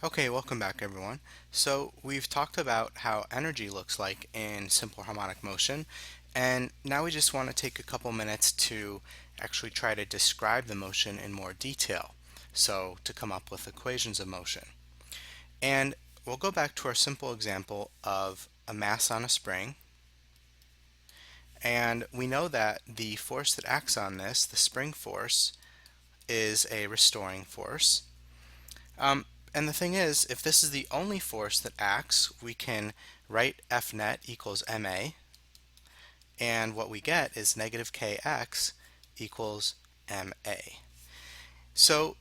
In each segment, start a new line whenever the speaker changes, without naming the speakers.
Okay, welcome back everyone. So we've talked about how energy looks like in simple harmonic motion, and now we just want to take a couple minutes to actually try to describe the motion in more detail, so to come up with equations of motion. And we'll go back to our simple example of a mass on a spring, and we know that the force that acts on this, the spring force, is a restoring force. Um, and the thing is, if this is the only force that acts, we can write F net equals ma, and what we get is negative kx equals ma. So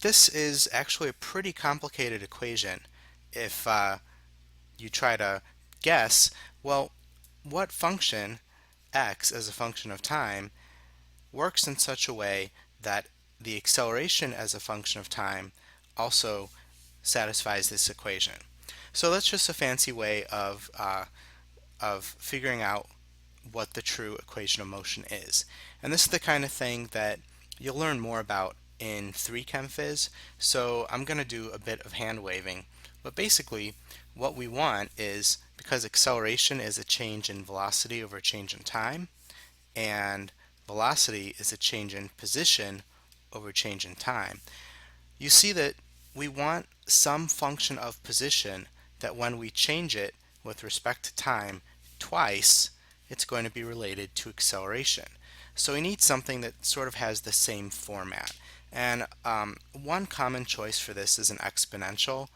this is actually a pretty complicated equation if you try to guess, well, what function x as a function of time works in such a way that the acceleration as a function of time also satisfies this equation. So that's just a fancy way of figuring out what the true equation of motion is. And this is the kind of thing that you'll learn more about in 3 Chem Phys, so I'm going to do a bit of hand waving. But basically, what we want is, because acceleration is a change in velocity over a change in time, and velocity is a change in position over change in time, you see that we want some function of position that when we change it with respect to time twice, it's going to be related to acceleration. So we need something that sort of has the same format. And one common choice for this is an exponential,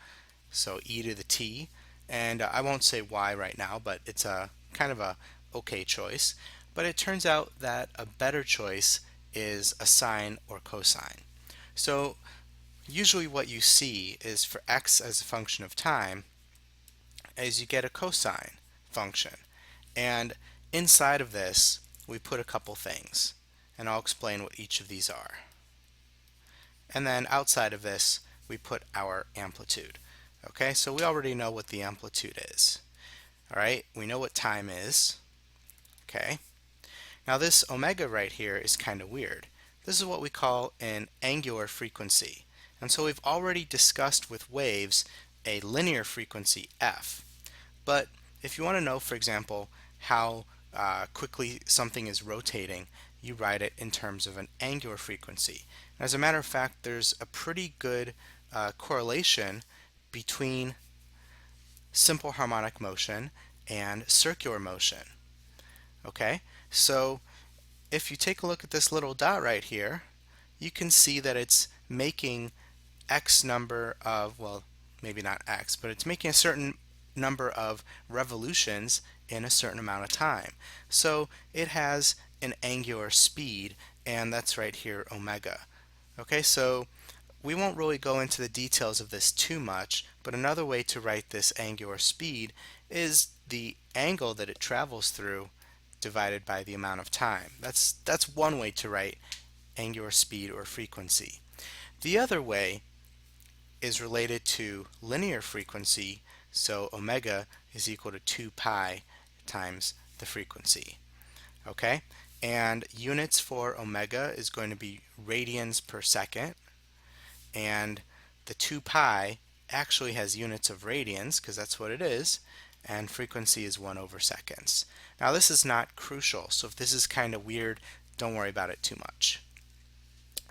so e to the t. And I won't say why right now, but it's a kind of a okay choice. But it turns out that a better choice is a sine or cosine. So usually what you see is for x as a function of time is you get a cosine function. And inside of this, we put a couple things. And I'll explain what each of these are. And then outside of this, we put our amplitude. Okay, so we already know what the amplitude is. All right, we know what time is. Okay, now this omega right here is kind of weird. This is what we call an angular frequency. And so we've already discussed with waves a linear frequency f. But if you want to know, for example, how quickly something is rotating, you write it in terms of an angular frequency. And as a matter of fact, there's a pretty good correlation between simple harmonic motion and circular motion. Okay, so if you take a look at this little dot right here, you can see that it's making x number of, well, maybe not x, but it's making a certain number of revolutions in a certain amount of time. So it has an angular speed, and that's right here, omega. Okay, so we won't really go into the details of this too much, but another way to write this angular speed is the angle that it travels through divided by the amount of time. That's one way to write angular speed or frequency. The other way is related to linear frequency, so omega is equal to 2 pi times the frequency. Okay? And units for omega is going to be radians per second, and the 2 pi actually has units of radians, because that's what it is, and frequency is 1 over seconds. Now this is not crucial, so if this is kind of weird, don't worry about it too much.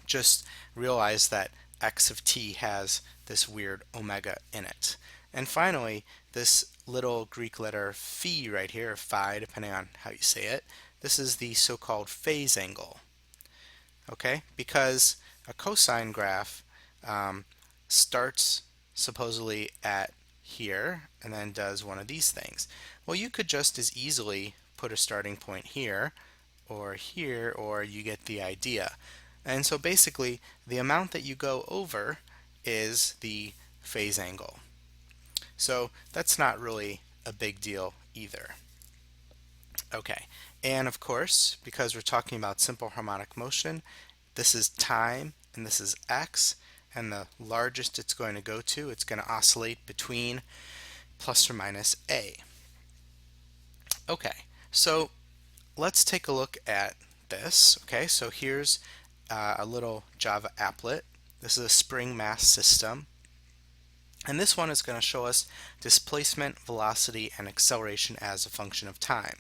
Just realize that x of t has this weird omega in it. And finally, this little Greek letter phi right here, or phi depending on how you say it, this is the so-called phase angle. Okay, because a cosine graph starts supposedly at here and then does one of these things. Well, you could just as easily put a starting point here, or you get the idea. And so basically, the amount that you go over is the phase angle. So that's not really a big deal either. Okay, and of course, because we're talking about simple harmonic motion, this is time and this is x, and the largest it's going to go to, it's going to oscillate between plus or minus a. Okay, so let's take a look at this. Okay, so here's a little Java applet. This is a spring mass system, And this one is going to show us displacement, velocity, and acceleration as a function of time.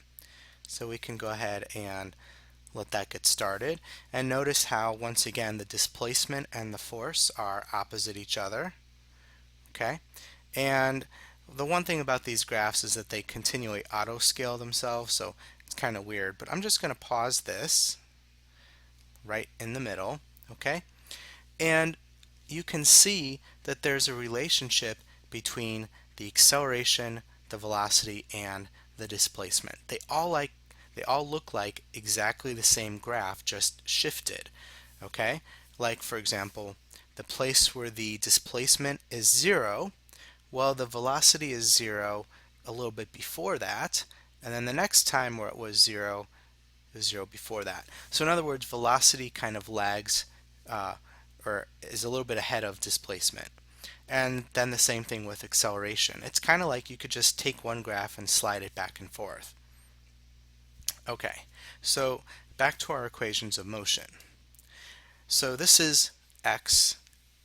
So we can go ahead and let that get started. And notice how, once again, the displacement and the force are opposite each other. Okay? And the one thing about these graphs is that they continually auto-scale themselves, so it's kind of weird. But I'm just going to pause this right in the middle. Okay? And you can see that there's a relationship between the acceleration, the velocity, and the displacement. They all look like exactly the same graph, just shifted. Okay? Like, for example, the place where the displacement is 0, well, the velocity is 0 a little bit before that, and then the next time where it was 0 is 0 before that. So in other words, velocity kind of lags or is a little bit ahead of displacement. And then the same thing with acceleration. It's kind of like you could just take one graph and slide it back and forth. Okay, so back to our equations of motion. So this is x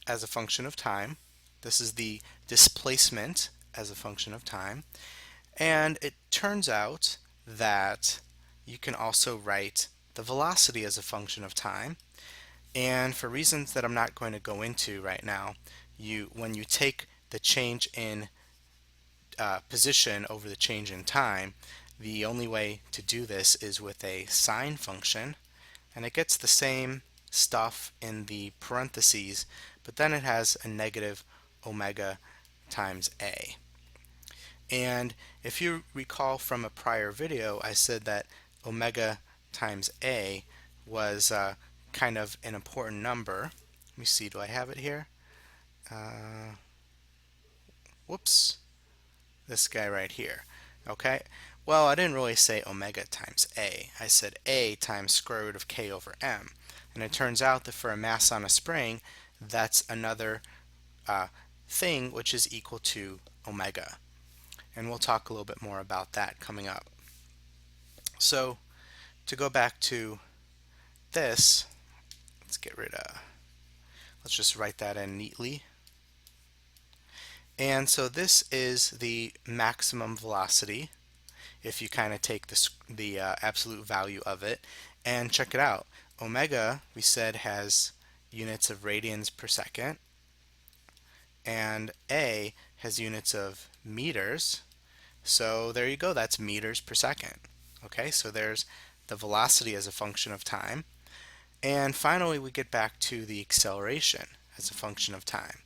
as a function of time. This is the displacement as a function of time. And it turns out that you can also write the velocity as a function of time. And for reasons that I'm not going to go into right now, when you take the change in position over the change in time, the only way to do this is with a sine function, and it gets the same stuff in the parentheses, but then it has a negative omega times a. And if you recall from a prior video, I said that omega times a was kind of an important number. Let me see, do I have it here? Whoops, this guy right here. Okay, well, I didn't really say omega times a. I said a times square root of k over m. And it turns out that for a mass on a spring, that's another thing which is equal to omega. And we'll talk a little bit more about that coming up. So to go back to this, let's just write that in neatly. And so this is the maximum velocity if you kind of take the absolute value of it. And check it out. Omega, we said, has units of radians per second, and A has units of meters. So there you go, that's meters per second. Okay, so there's the velocity as a function of time. And finally, we get back to the acceleration as a function of time.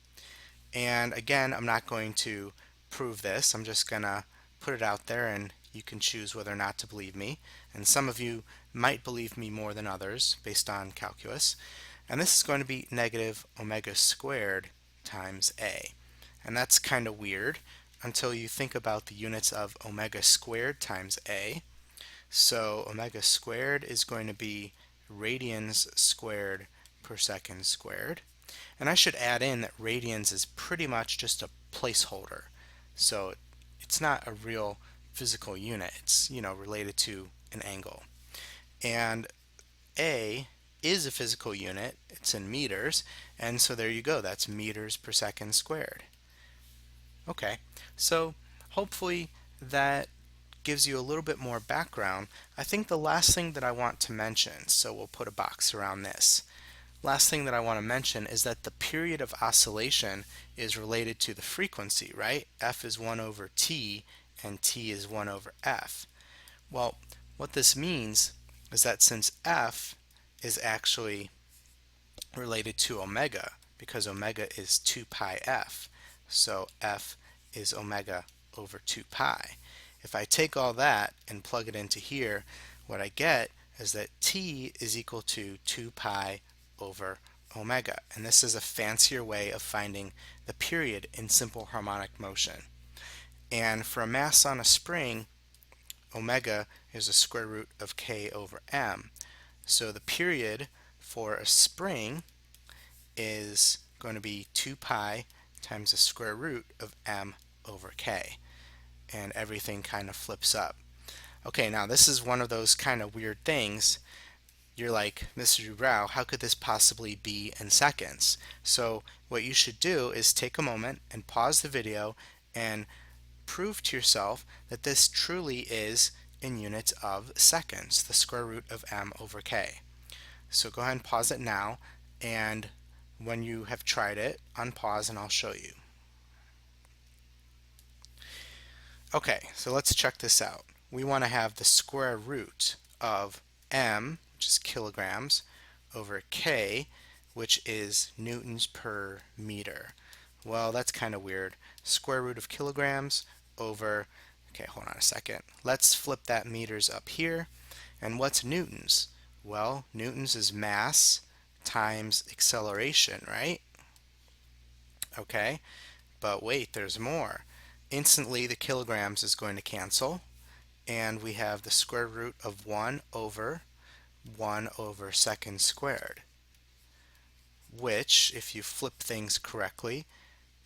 And again, I'm not going to prove this. I'm just going to put it out there, and you can choose whether or not to believe me. And some of you might believe me more than others based on calculus. And this is going to be negative omega squared times a. And that's kind of weird until you think about the units of omega squared times a. So omega squared is going to be radians squared per second squared. And I should add in that radians is pretty much just a placeholder. So it's not a real physical unit. It's, related to an angle. And A is a physical unit. It's in meters. And so there you go. That's meters per second squared. Okay, so hopefully that gives you a little bit more background. I think the last thing that I want to mention, so we'll put a box around this. Last thing that I want to mention is that the period of oscillation is related to the frequency, right? F is 1 over t and t is 1 over f. Well, what this means is that since f is actually related to omega, because omega is 2 pi f, so f is omega over 2 pi. If I take all that and plug it into here, what I get is that t is equal to 2 pi over omega. And this is a fancier way of finding the period in simple harmonic motion. And for a mass on a spring, omega is the square root of k over m. So the period for a spring is going to be 2 pi times the square root of m over k. And everything kind of flips up. Okay, now this is one of those kind of weird things. you're like, Mr. Dubrau, how could this possibly be in seconds? So what you should do is take a moment and pause the video and prove to yourself that this truly is in units of seconds, the square root of m over k. So go ahead and pause it now, and when you have tried it, unpause and I'll show you. Okay, so let's check this out. We want to have the square root of m, which is kilograms, over k, which is newtons per meter. Well, that's kind of weird. Square root of kilograms over, okay, hold on a second. Let's flip that meters up here. And what's newtons? Well, newtons is mass times acceleration, right? Okay, but wait, there's more. Instantly, the kilograms is going to cancel, and we have the square root of 1 over seconds squared, which, if you flip things correctly,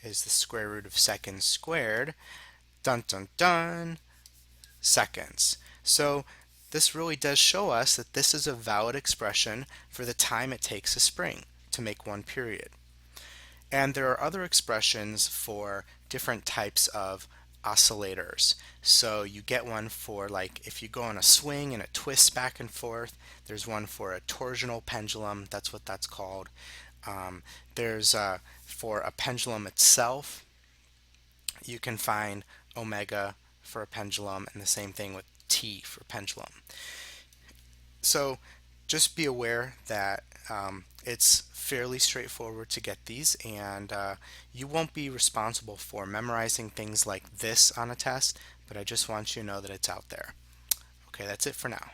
is the square root of seconds squared, dun dun dun, seconds. So this really does show us that this is a valid expression for the time it takes a spring to make one period. And there are other expressions for different types of oscillators. So you get one for, like, if you go on a swing and it twists back and forth. There's one for a torsional pendulum, that's what that's called. There's for a pendulum itself, you can find omega for a pendulum, and the same thing with T for pendulum. So just be aware that it's fairly straightforward to get these, and you won't be responsible for memorizing things like this on a test, but I just want you to know that it's out there. Okay, that's it for now.